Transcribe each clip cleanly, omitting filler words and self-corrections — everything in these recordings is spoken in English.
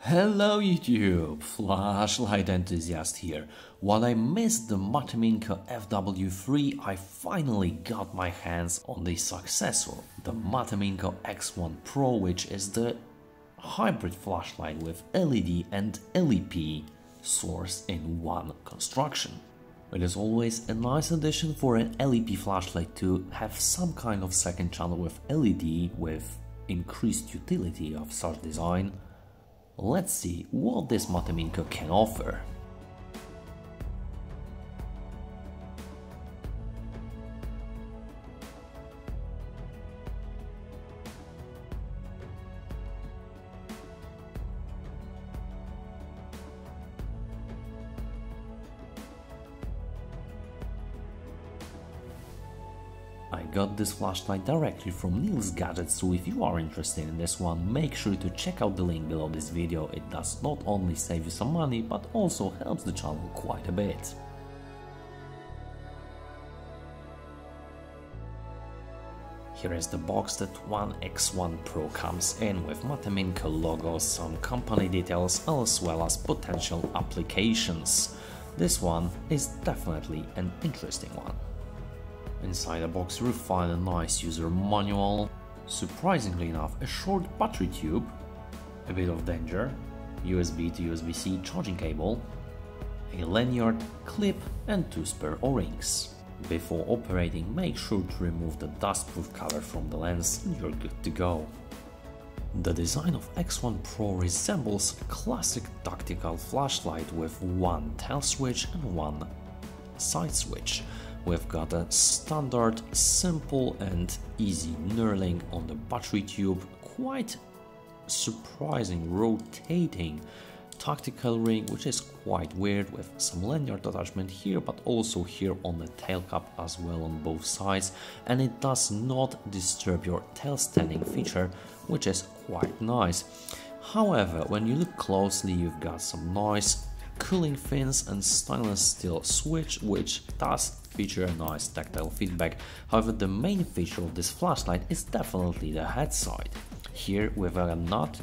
Hello YouTube, flashlight enthusiast here. While I missed the Mateminco FW3, I finally got my hands on the successor, the Mateminco X1 Pro, which is the hybrid flashlight with LED and LEP source in one construction. It is always a nice addition for an LEP flashlight to have some kind of second channel with LED with increased utility of such design. Let's see what this Mateminco can offer. I got this flashlight directly from Neil's Gadgets, so if you are interested in this one, make sure to check out the link below this video. It does not only save you some money, but also helps the channel quite a bit. Here is the box that one X1 Pro comes in with Mateminco logo, some company details as well as potential applications. This one is definitely an interesting one. Inside the box you find a nice user manual, surprisingly enough a short battery tube, a bit of danger, USB to USB-C charging cable, a lanyard, clip and 2 spare O-rings. Before operating, make sure to remove the dustproof cover from the lens and you're good to go. The design of X1 Pro resembles a classic tactical flashlight with one tail switch and one side switch. We've got a standard, simple and easy knurling on the battery tube, quite surprising rotating tactical ring, which is quite weird with some lanyard attachment here, but also here on the tail cap as well on both sides, and it does not disturb your tail standing feature, which is quite nice. However, when you look closely, you've got some nice cooling fins and stainless steel switch, which does feature a nice tactile feedback. However, the main feature of this flashlight is definitely the head side. Here we've got a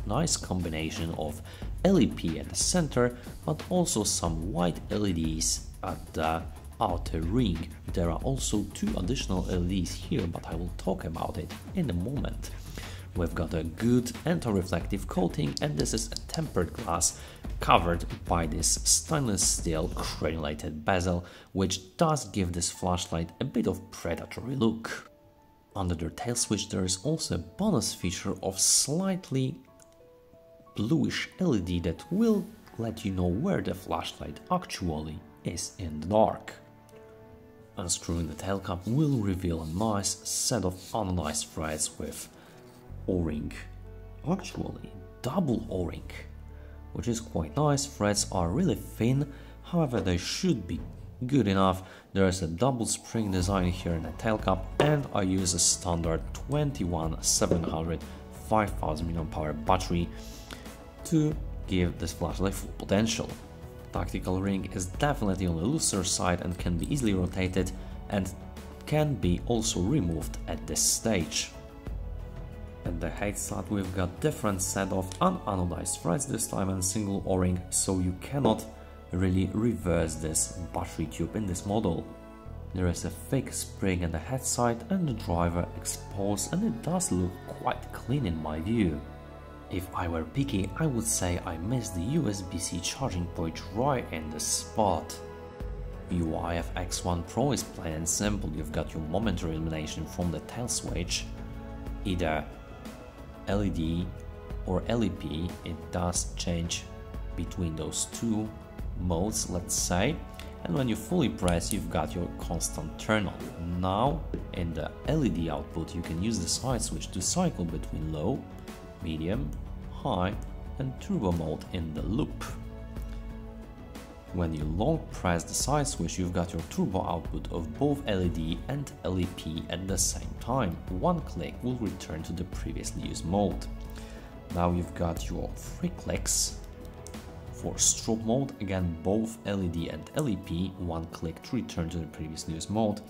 nice combination of LEP at the center, but also some white LEDs at the outer ring. There are also 2 additional LEDs here, but I will talk about it in a moment. We've got a good anti-reflective coating, and this is a tempered glass covered by this stainless steel granulated bezel, which does give this flashlight a bit of predatory look. Under the tail switch there is also a bonus feature of slightly bluish LED that will let you know where the flashlight actually is in the dark. Unscrewing the tail cap will reveal a nice set of anodized threads with O-ring, actually double O-ring, which is quite nice. Threads are really thin, however they should be good enough. There is a double spring design here in the tail cap, and I use a standard 21700 5000 mAh battery to give this flashlight full potential. Tactical ring is definitely on the looser side and can be easily rotated and can be also removed at this stage. At the height slot we've got different set of unanodized threads this time and single O-ring, so you cannot really reverse this battery tube in this model. There is a thick spring at the head side and the driver exposed, and it does look quite clean in my view. If I were picky, I would say I missed the USB-C charging point right in the spot. UI of X1 Pro is plain and simple. You've got your momentary illumination from the tail switch, either LED or LEP. It does change between those 2 modes, let's say, and when you fully press you've got your constant turn on. Now in the LED output you can use the side switch to cycle between low, medium, high and turbo mode in the loop. When you long press the side switch you've got your turbo output of both LED and LEP at the same time. One click will return to the previously used mode. Now you've got your 3 clicks for strobe mode, again both LED and LEP, 1 click to return to the previously used mode.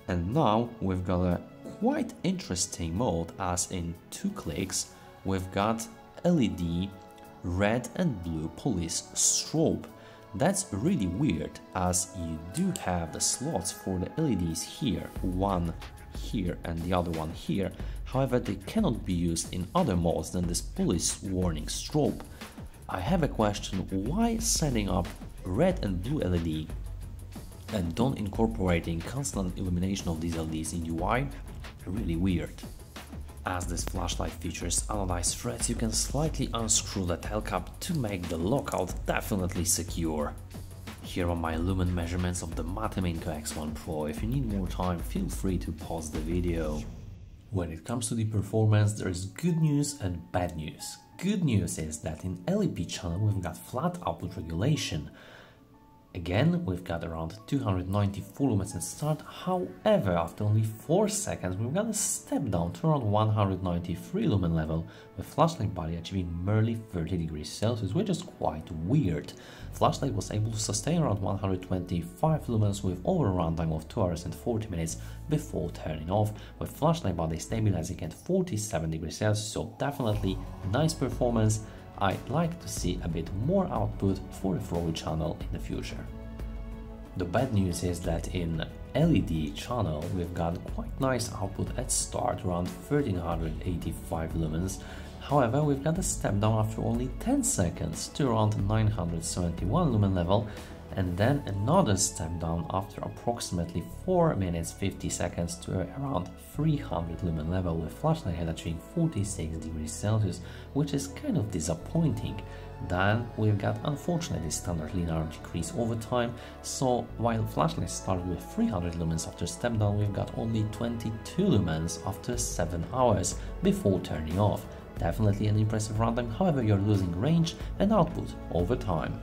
And now we've got a quite interesting mode, as in 2 clicks we've got LED red and blue police strobe. That's really weird, as you do have the slots for the LEDs here, one here and the other one here. However, they cannot be used in other modes than this police warning strobe. I have a question: why setting up red and blue LED and don't incorporating constant illumination of these LEDs in UI? Really weird. As this flashlight features anodized threads, you can slightly unscrew the tail cap to make the lockout definitely secure. Here are my lumen measurements of the Mateminco X1 Pro. If you need more time, feel free to pause the video. When it comes to the performance, there is good news and bad news. Good news is that in LEP channel we've got flat output regulation. Again, we've got around 294 lumens at start. However, after only 4 seconds, we've got a step down to around 193 lumen level, with flashlight body achieving merely 30 degrees Celsius, which is quite weird. Flashlight was able to sustain around 125 lumens with over a runtime of 2 hours and 40 minutes before turning off, with flashlight body stabilizing at 47 degrees Celsius, so definitely nice performance. I'd like to see a bit more output for the Flowy channel in the future. The bad news is that in LED channel we've got quite nice output at start, around 1385 lumens. However, we've got a step down after only 10 seconds to around 971 lumen level, and then another step down after approximately 4 minutes 50 seconds to around 300 lumen level, with flashlight head achieving 46 degrees Celsius, which is kind of disappointing. Then we've got unfortunately standard linear decrease over time, so while flashlight started with 300 lumens after step down, we've got only 22 lumens after 7 hours before turning off. Definitely an impressive runtime, however you're losing range and output over time.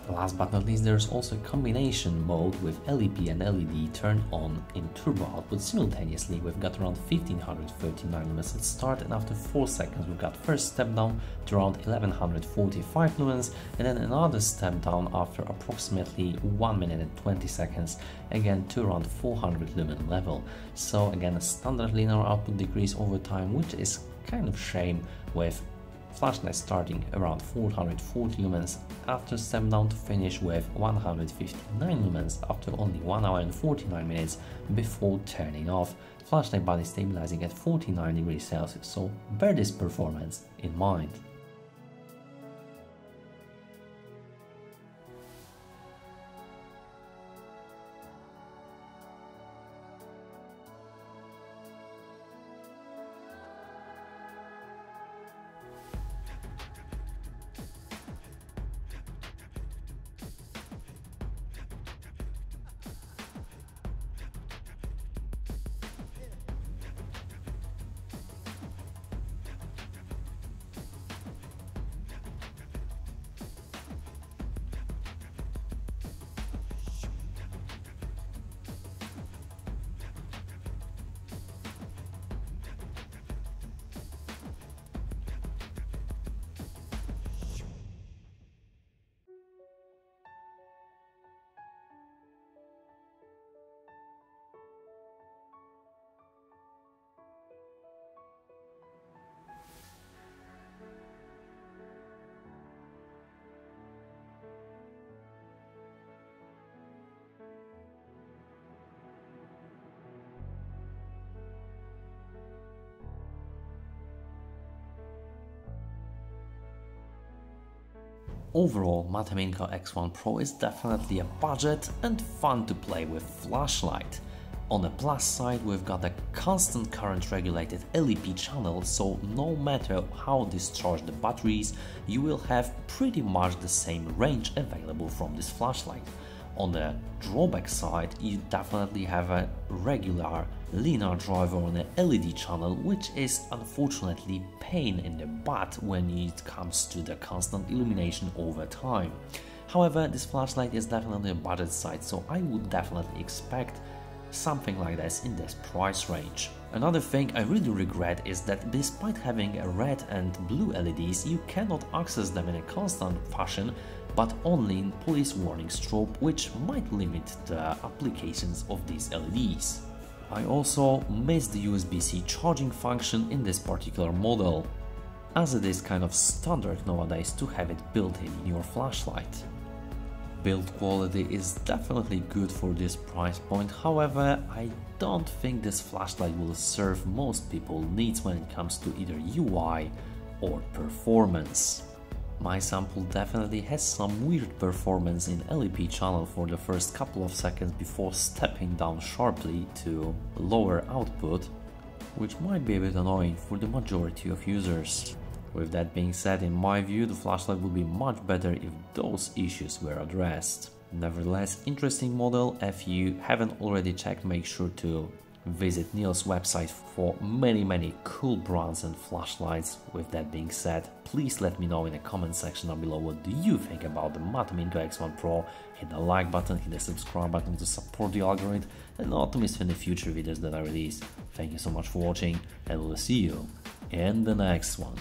Last but not least, there's also a combination mode with LEP and LED turned on in turbo output simultaneously. We've got around 1539 lumens at start, and after 4 seconds we've got first step down to around 1145 lumens, and then another step down after approximately 1 minute and 20 seconds, again to around 400 lumen level. So again, a standard linear output decrease over time, which is kind of shame, with flashlight starting around 440 lumens after step down to finish with 159 lumens after only 1 hour and 49 minutes before turning off. Flashlight body stabilizing at 49 degrees Celsius, so bear this performance in mind. Overall, Mateminco X1 Pro is definitely a budget and fun to play with flashlight. On the plus side, we've got a constant current regulated LEP channel, so no matter how discharged the batteries, you will have pretty much the same range available from this flashlight. On the drawback side, you definitely have a regular linear driver on the LED channel, which is unfortunately pain in the butt when it comes to the constant illumination over time. However, this flashlight is definitely a budget side, so I would definitely expect something like this in this price range. Another thing I really regret is that despite having a red and blue LEDs, you cannot access them in a constant fashion, but only in police warning strobe, which might limit the applications of these LEDs. I also missed the USB-C charging function in this particular model. as it is kind of standard nowadays to have it built in your flashlight. Build quality is definitely good for this price point, however, I don't think this flashlight will serve most people's needs when it comes to either UI or performance. My sample definitely has some weird performance in LEP channel for the first couple of seconds before stepping down sharply to lower output, which might be a bit annoying for the majority of users. With that being said, in my view, the flashlight would be much better if those issues were addressed. Nevertheless, interesting model. If you haven't already checked, make sure to visit Neil's website for many cool brands and flashlights. With that being said, please let me know in the comment section down below what do you think about the Mateminco X1 Pro. Hit the like button, hit the subscribe button to support the algorithm and not to miss any future videos that I release. Thank you so much for watching and we'll see you in the next one.